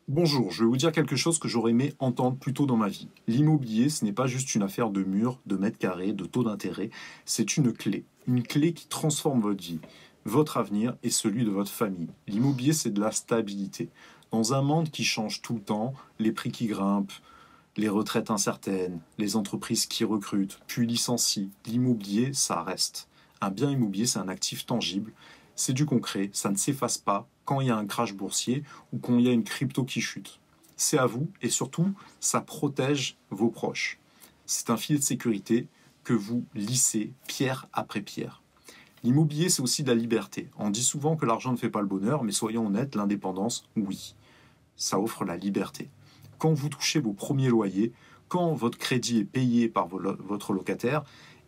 Bonjour, je vais vous dire quelque chose que j'aurais aimé entendre plus tôt dans ma vie. L'immobilier, ce n'est pas juste une affaire de murs, de mètres carrés, de taux d'intérêt, c'est une clé. Une clé qui transforme votre vie, votre avenir et celui de votre famille. L'immobilier, c'est de la stabilité. Dans un monde qui change tout le temps, les prix qui grimpent, les retraites incertaines, les entreprises qui recrutent, puis licencient, l'immobilier, ça reste. Un bien immobilier, c'est un actif tangible, c'est du concret, ça ne s'efface pas quand il y a un crash boursier ou quand il y a une crypto qui chute. C'est à vous et surtout, ça protège vos proches. C'est un filet de sécurité que vous lissez pierre après pierre. L'immobilier, c'est aussi de la liberté. On dit souvent que l'argent ne fait pas le bonheur, mais soyons honnêtes, l'indépendance, oui, ça offre la liberté. Quand vous touchez vos premiers loyers, quand votre crédit est payé par votre locataire,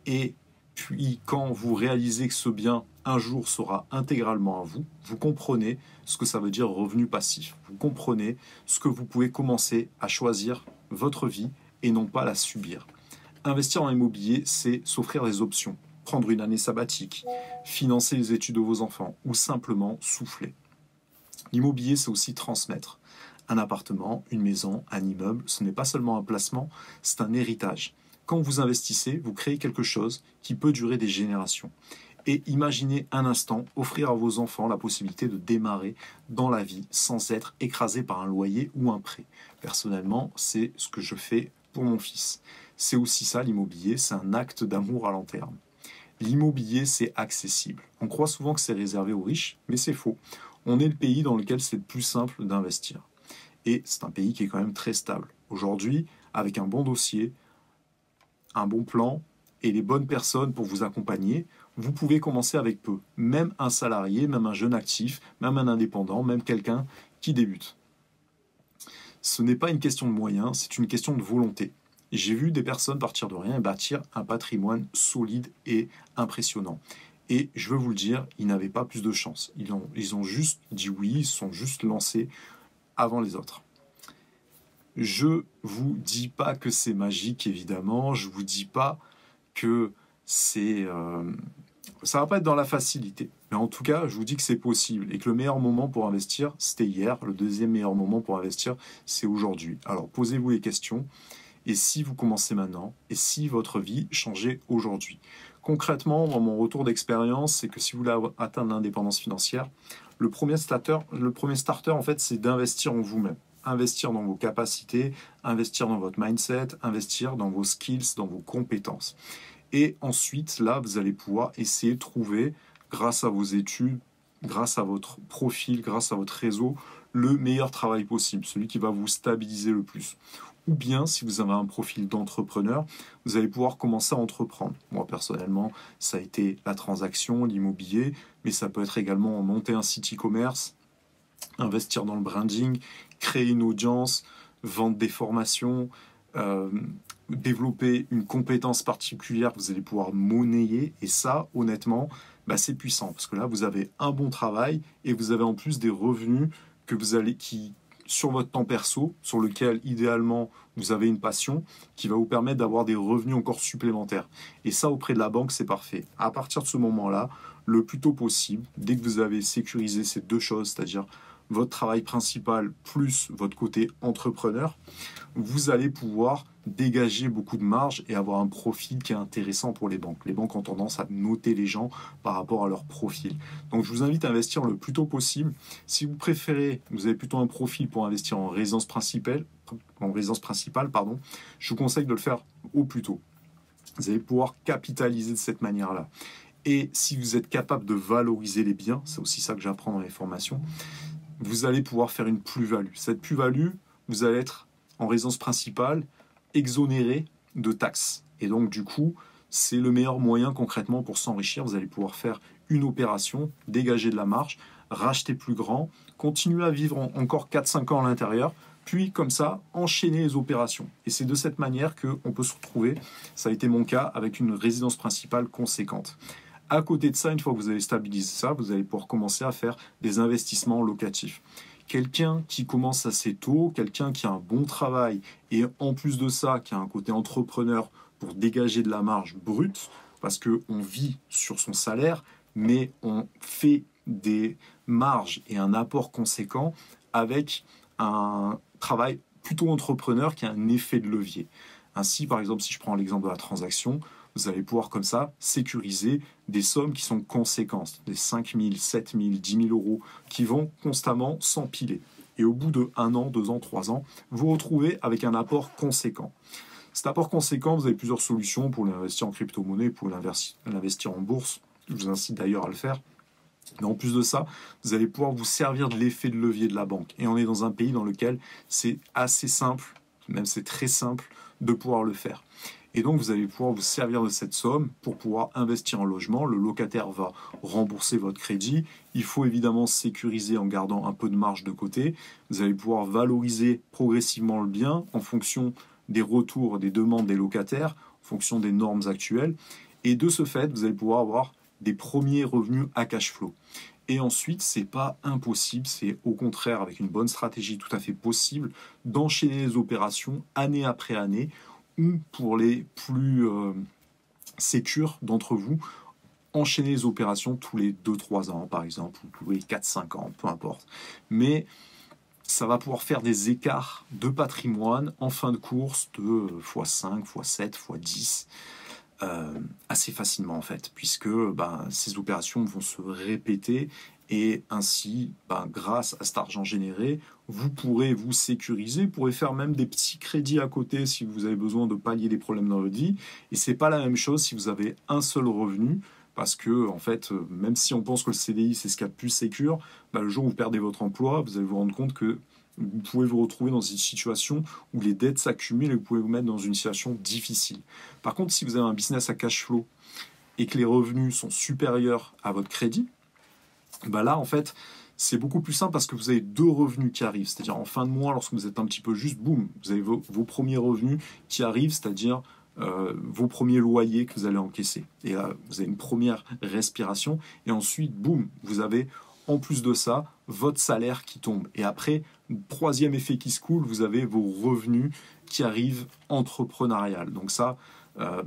et puis quand vous réalisez que ce bien un jour sera intégralement à vous, vous comprenez ce que ça veut dire revenu passif. Vous comprenez ce que vous pouvez commencer à choisir votre vie et non pas la subir. Investir en immobilier, c'est s'offrir des options. Prendre une année sabbatique, financer les études de vos enfants ou simplement souffler. L'immobilier, c'est aussi transmettre. Un appartement, une maison, un immeuble, ce n'est pas seulement un placement, c'est un héritage. Quand vous investissez, vous créez quelque chose qui peut durer des générations. Et imaginez un instant offrir à vos enfants la possibilité de démarrer dans la vie sans être écrasé par un loyer ou un prêt. Personnellement, c'est ce que je fais pour mon fils. C'est aussi ça l'immobilier, c'est un acte d'amour à long terme. L'immobilier, c'est accessible. On croit souvent que c'est réservé aux riches, mais c'est faux. On est le pays dans lequel c'est le plus simple d'investir. Et c'est un pays qui est quand même très stable. Aujourd'hui, avec un bon dossier, un bon plan et les bonnes personnes pour vous accompagner, vous pouvez commencer avec peu. Même un salarié, même un jeune actif, même un indépendant, même quelqu'un qui débute. Ce n'est pas une question de moyens, c'est une question de volonté. J'ai vu des personnes partir de rien et bâtir un patrimoine solide et impressionnant. Et je veux vous le dire, ils n'avaient pas plus de chance. Ils ont juste dit oui, ils se sont juste lancés avant les autres. Je vous dis pas que c'est magique, évidemment. Je vous dis pas que ça va pas être dans la facilité. Mais en tout cas, je vous dis que c'est possible et que le meilleur moment pour investir, c'était hier. Le deuxième meilleur moment pour investir, c'est aujourd'hui. Alors, posez-vous les questions. Et si vous commencez maintenant? Et si votre vie changeait aujourd'hui? Concrètement, dans mon retour d'expérience, c'est que si vous voulez atteindre l'indépendance financière, le premier starter, en fait, c'est d'investir en vous-même. Investir dans vos capacités, investir dans votre mindset, investir dans vos skills, dans vos compétences. Et ensuite, là, vous allez pouvoir essayer de trouver, grâce à vos études, grâce à votre profil, grâce à votre réseau, le meilleur travail possible, celui qui va vous stabiliser le plus. Ou bien, si vous avez un profil d'entrepreneur, vous allez pouvoir commencer à entreprendre. Moi, personnellement, ça a été la transaction, l'immobilier, mais ça peut être également monter un site e-commerce, investir dans le branding, créer une audience, vendre des formations, euh, développer une compétence particulière que vous allez pouvoir monnayer. Et ça, honnêtement, c'est puissant parce que là, vous avez un bon travail et vous avez en plus des revenus que vous allez sur votre temps perso, sur lequel idéalement vous avez une passion qui va vous permettre d'avoir des revenus encore supplémentaires. Et ça, auprès de la banque, c'est parfait. À partir de ce moment-là, le plus tôt possible, dès que vous avez sécurisé ces deux choses, c'est-à-dire votre travail principal plus votre côté entrepreneur, vous allez pouvoir dégager beaucoup de marge et avoir un profil qui est intéressant pour les banques. Les banques ont tendance à noter les gens par rapport à leur profil. Donc je vous invite à investir le plus tôt possible. Si vous préférez, vous avez plutôt un profil pour investir en résidence principale, je vous conseille de le faire au plus tôt. Vous allez pouvoir capitaliser de cette manière-là. Et si vous êtes capable de valoriser les biens, c'est aussi ça que j'apprends dans les formations, vous allez pouvoir faire une plus-value. Cette plus-value, vous allez être en résidence principale exonéré de taxes. Et donc, du coup, c'est le meilleur moyen concrètement pour s'enrichir. Vous allez pouvoir faire une opération, dégager de la marge, racheter plus grand, continuer à vivre encore 4-5 ans à l'intérieur, puis comme ça, enchaîner les opérations. Et c'est de cette manière qu'on peut se retrouver, ça a été mon cas, avec une résidence principale conséquente. À côté de ça, une fois que vous avez stabilisé ça, vous allez pouvoir commencer à faire des investissements locatifs. Quelqu'un qui commence assez tôt, quelqu'un qui a un bon travail et en plus de ça, qui a un côté entrepreneur pour dégager de la marge brute, parce qu'on vit sur son salaire, mais on fait des marges et un apport conséquent avec un travail plutôt entrepreneur qui a un effet de levier. Ainsi, par exemple, si je prends l'exemple de la transaction, vous allez pouvoir comme ça sécuriser des sommes qui sont conséquentes, des 5 000, 7 000, 10 000 euros qui vont constamment s'empiler. Et au bout de 1 an, 2 ans, 3 ans, vous vous retrouvez avec un apport conséquent. Cet apport conséquent, vous avez plusieurs solutions pour l'investir en crypto-monnaie, pour l'investir en bourse. Je vous incite d'ailleurs à le faire. Mais en plus de ça, vous allez pouvoir vous servir de l'effet de levier de la banque. Et on est dans un pays dans lequel c'est assez simple, même c'est très simple, de pouvoir le faire. Et donc, vous allez pouvoir vous servir de cette somme pour pouvoir investir en logement. Le locataire va rembourser votre crédit. Il faut évidemment sécuriser en gardant un peu de marge de côté. Vous allez pouvoir valoriser progressivement le bien en fonction des retours, des demandes des locataires, en fonction des normes actuelles. Et de ce fait, vous allez pouvoir avoir des premiers revenus à cash flow. Et ensuite, c'est pas impossible, c'est au contraire avec une bonne stratégie tout à fait possible d'enchaîner les opérations année après année, ou pour les plus sécures d'entre vous, enchaîner les opérations tous les 2-3 ans par exemple, ou tous les 4-5 ans, peu importe. Mais ça va pouvoir faire des écarts de patrimoine en fin de course de x5, x7, x10. Assez facilement en fait, puisque ces opérations vont se répéter et ainsi, grâce à cet argent généré, vous pourrez vous sécuriser, vous pourrez faire même des petits crédits à côté si vous avez besoin de pallier des problèmes dans votre vie. Et c'est pas la même chose si vous avez un seul revenu, parce que en fait, même si on pense que le CDI c'est ce qu'il y a de plus sécure, le jour où vous perdez votre emploi, vous allez vous rendre compte que vous pouvez vous retrouver dans une situation où les dettes s'accumulent et vous pouvez vous mettre dans une situation difficile. Par contre, si vous avez un business à cash flow et que les revenus sont supérieurs à votre crédit, là, en fait, c'est beaucoup plus simple parce que vous avez deux revenus qui arrivent. C'est-à-dire, en fin de mois, lorsque vous êtes un petit peu juste, boum, vous avez vos premiers revenus qui arrivent, c'est-à-dire vos premiers loyers que vous allez encaisser. Et là, vous avez une première respiration. Et ensuite, boum, vous avez, en plus de ça, votre salaire qui tombe. Et après, troisième effet qui se coule, vous avez vos revenus qui arrivent entrepreneurial. Donc ça,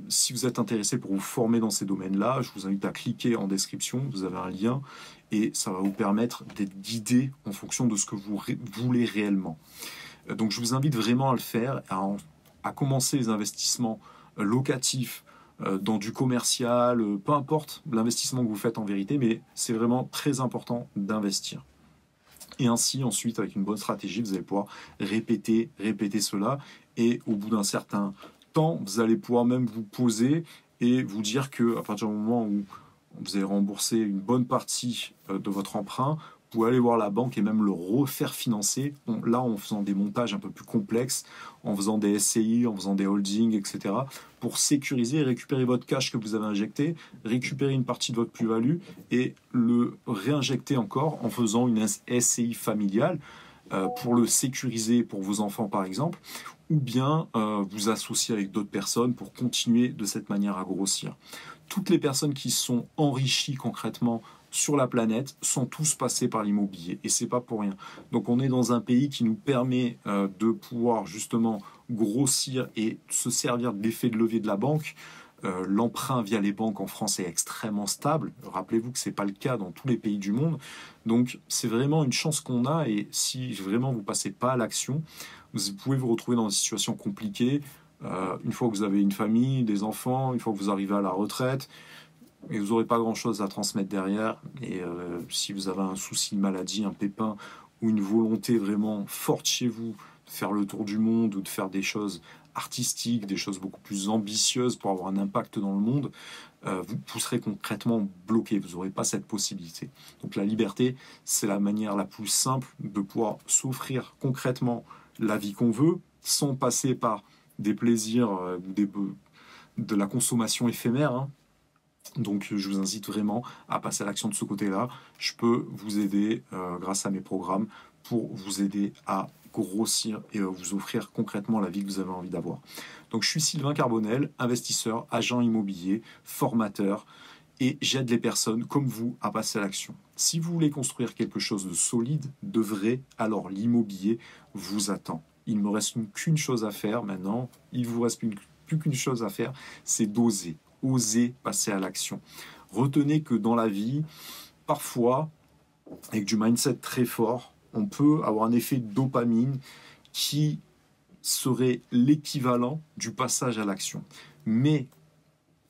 si vous êtes intéressé pour vous former dans ces domaines-là, je vous invite à cliquer en description, vous avez un lien, et ça va vous permettre d'être guidé en fonction de ce que vous voulez réellement. Donc je vous invite vraiment à le faire, à commencer les investissements locatifs, dans du commercial, peu importe l'investissement que vous faites en vérité, mais c'est vraiment très important d'investir. Et ainsi, ensuite, avec une bonne stratégie, vous allez pouvoir répéter cela, et au bout d'un certain temps, vous allez pouvoir même vous poser et vous dire que à partir du moment où vous avez remboursé une bonne partie de votre emprunt, vous pouvez aller voir la banque et même le refaire financer, là en faisant des montages un peu plus complexes, en faisant des SCI, en faisant des holdings, etc., pour sécuriser et récupérer votre cash que vous avez injecté, récupérer une partie de votre plus-value et le réinjecter encore en faisant une SCI familiale pour le sécuriser pour vos enfants par exemple, ou bien vous associer avec d'autres personnes pour continuer de cette manière à grossir. Toutes les personnes qui sont enrichies concrètement sur la planète sont tous passés par l'immobilier et c'est pas pour rien. Donc on est dans un pays qui nous permet de pouvoir justement grossir et se servir de l'effet de levier de la banque. L'emprunt via les banques en France est extrêmement stable. Rappelez-vous que c'est pas le cas dans tous les pays du monde. Donc c'est vraiment une chance qu'on a et si vraiment vous passez pas à l'action, vous pouvez vous retrouver dans une situation compliquée. Une fois que vous avez une famille, des enfants, une fois que vous arrivez à la retraite, et vous n'aurez pas grand-chose à transmettre derrière. Et si vous avez un souci, une maladie, un pépin, ou une volonté vraiment forte chez vous de faire le tour du monde ou de faire des choses artistiques, des choses beaucoup plus ambitieuses pour avoir un impact dans le monde, vous serez concrètement bloqué. Vous n'aurez pas cette possibilité. Donc la liberté, c'est la manière la plus simple de pouvoir s'offrir concrètement la vie qu'on veut, sans passer par des plaisirs, de la consommation éphémère. Donc je vous incite vraiment à passer à l'action de ce côté-là. Je peux vous aider grâce à mes programmes pour vous aider à grossir et vous offrir concrètement la vie que vous avez envie d'avoir. Donc je suis Sylvain Carbonel, investisseur, agent immobilier, formateur et j'aide les personnes comme vous à passer à l'action. Si vous voulez construire quelque chose de solide, de vrai, alors l'immobilier vous attend. Il ne me reste qu'une chose à faire maintenant, il ne vous reste plus qu'une chose à faire, c'est d'oser. Oser passer à l'action. Retenez que dans la vie, parfois, avec du mindset très fort, on peut avoir un effet de dopamine qui serait l'équivalent du passage à l'action. Mais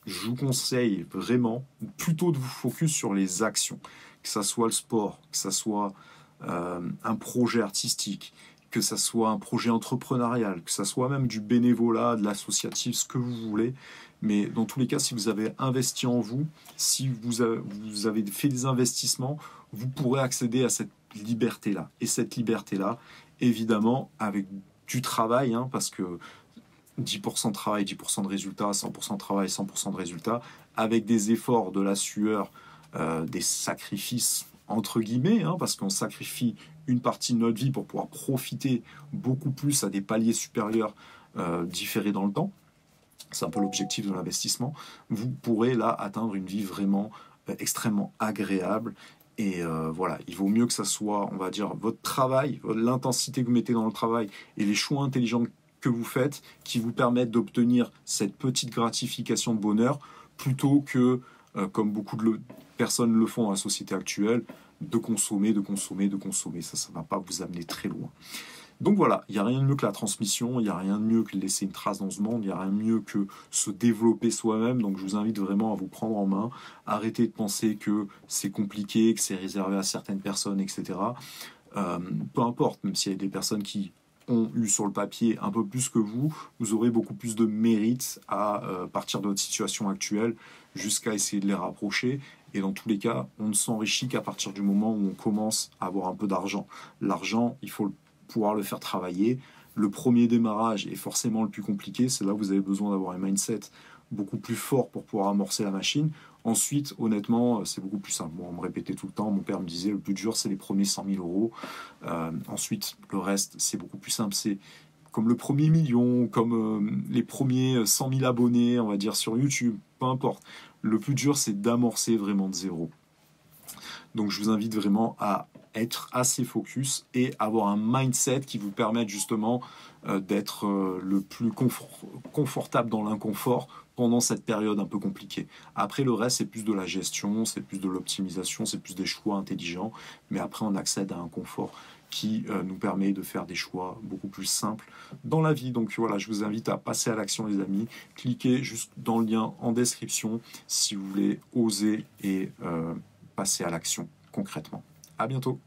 je vous conseille vraiment plutôt de vous focus sur les actions, que ça soit le sport, que ça soit un projet artistique, que ça soit un projet entrepreneurial, que ça soit même du bénévolat, de l'associatif, ce que vous voulez. Mais dans tous les cas, si vous avez investi en vous, si vous avez fait des investissements, vous pourrez accéder à cette liberté-là. Et cette liberté-là, évidemment, avec du travail, hein, parce que 10% de travail, 10% de résultats, 100% de travail, 100% de résultats, avec des efforts, de la sueur, des sacrifices, entre guillemets, hein, parce qu'on sacrifie une partie de notre vie pour pouvoir profiter beaucoup plus à des paliers supérieurs différés dans le temps. C'est un peu l'objectif de l'investissement. Vous pourrez là atteindre une vie vraiment extrêmement agréable. Et voilà, il vaut mieux que ça soit, on va dire, votre travail, l'intensité que vous mettez dans le travail et les choix intelligents que vous faites qui vous permettent d'obtenir cette petite gratification de bonheur plutôt que, comme beaucoup de personnes le font dans la société actuelle, de consommer, de consommer, de consommer. Ça ne va pas vous amener très loin. Donc voilà, il n'y a rien de mieux que la transmission, il n'y a rien de mieux que laisser une trace dans ce monde, il n'y a rien de mieux que se développer soi-même. Donc je vous invite vraiment à vous prendre en main, arrêtez de penser que c'est compliqué, que c'est réservé à certaines personnes, etc. Peu importe, même s'il y a des personnes qui ont eu sur le papier un peu plus que vous, vous aurez beaucoup plus de mérite à partir de votre situation actuelle jusqu'à essayer de les rapprocher. Et dans tous les cas, on ne s'enrichit qu'à partir du moment où on commence à avoir un peu d'argent. L'argent, il faut pouvoir le faire travailler. Le premier démarrage est forcément le plus compliqué. C'est là où vous avez besoin d'avoir un mindset beaucoup plus fort pour pouvoir amorcer la machine. Ensuite, honnêtement, c'est beaucoup plus simple. Bon, on me répétait tout le temps, mon père me disait, le plus dur, c'est les premiers 100 000 euros. Ensuite, le reste, c'est beaucoup plus simple. C'est comme le premier million, comme les premiers 100 000 abonnés, on va dire, sur YouTube, peu importe. Le plus dur, c'est d'amorcer vraiment de zéro. Donc, je vous invite vraiment à être assez focus et avoir un mindset qui vous permette justement d'être le plus confortable dans l'inconfort pendant cette période un peu compliquée. Après, le reste, c'est plus de la gestion, c'est plus de l'optimisation, c'est plus des choix intelligents, mais après, on accède à un confort qui nous permet de faire des choix beaucoup plus simples dans la vie. Donc voilà, je vous invite à passer à l'action, les amis. Cliquez juste dans le lien en description si vous voulez oser et passer à l'action concrètement. À bientôt.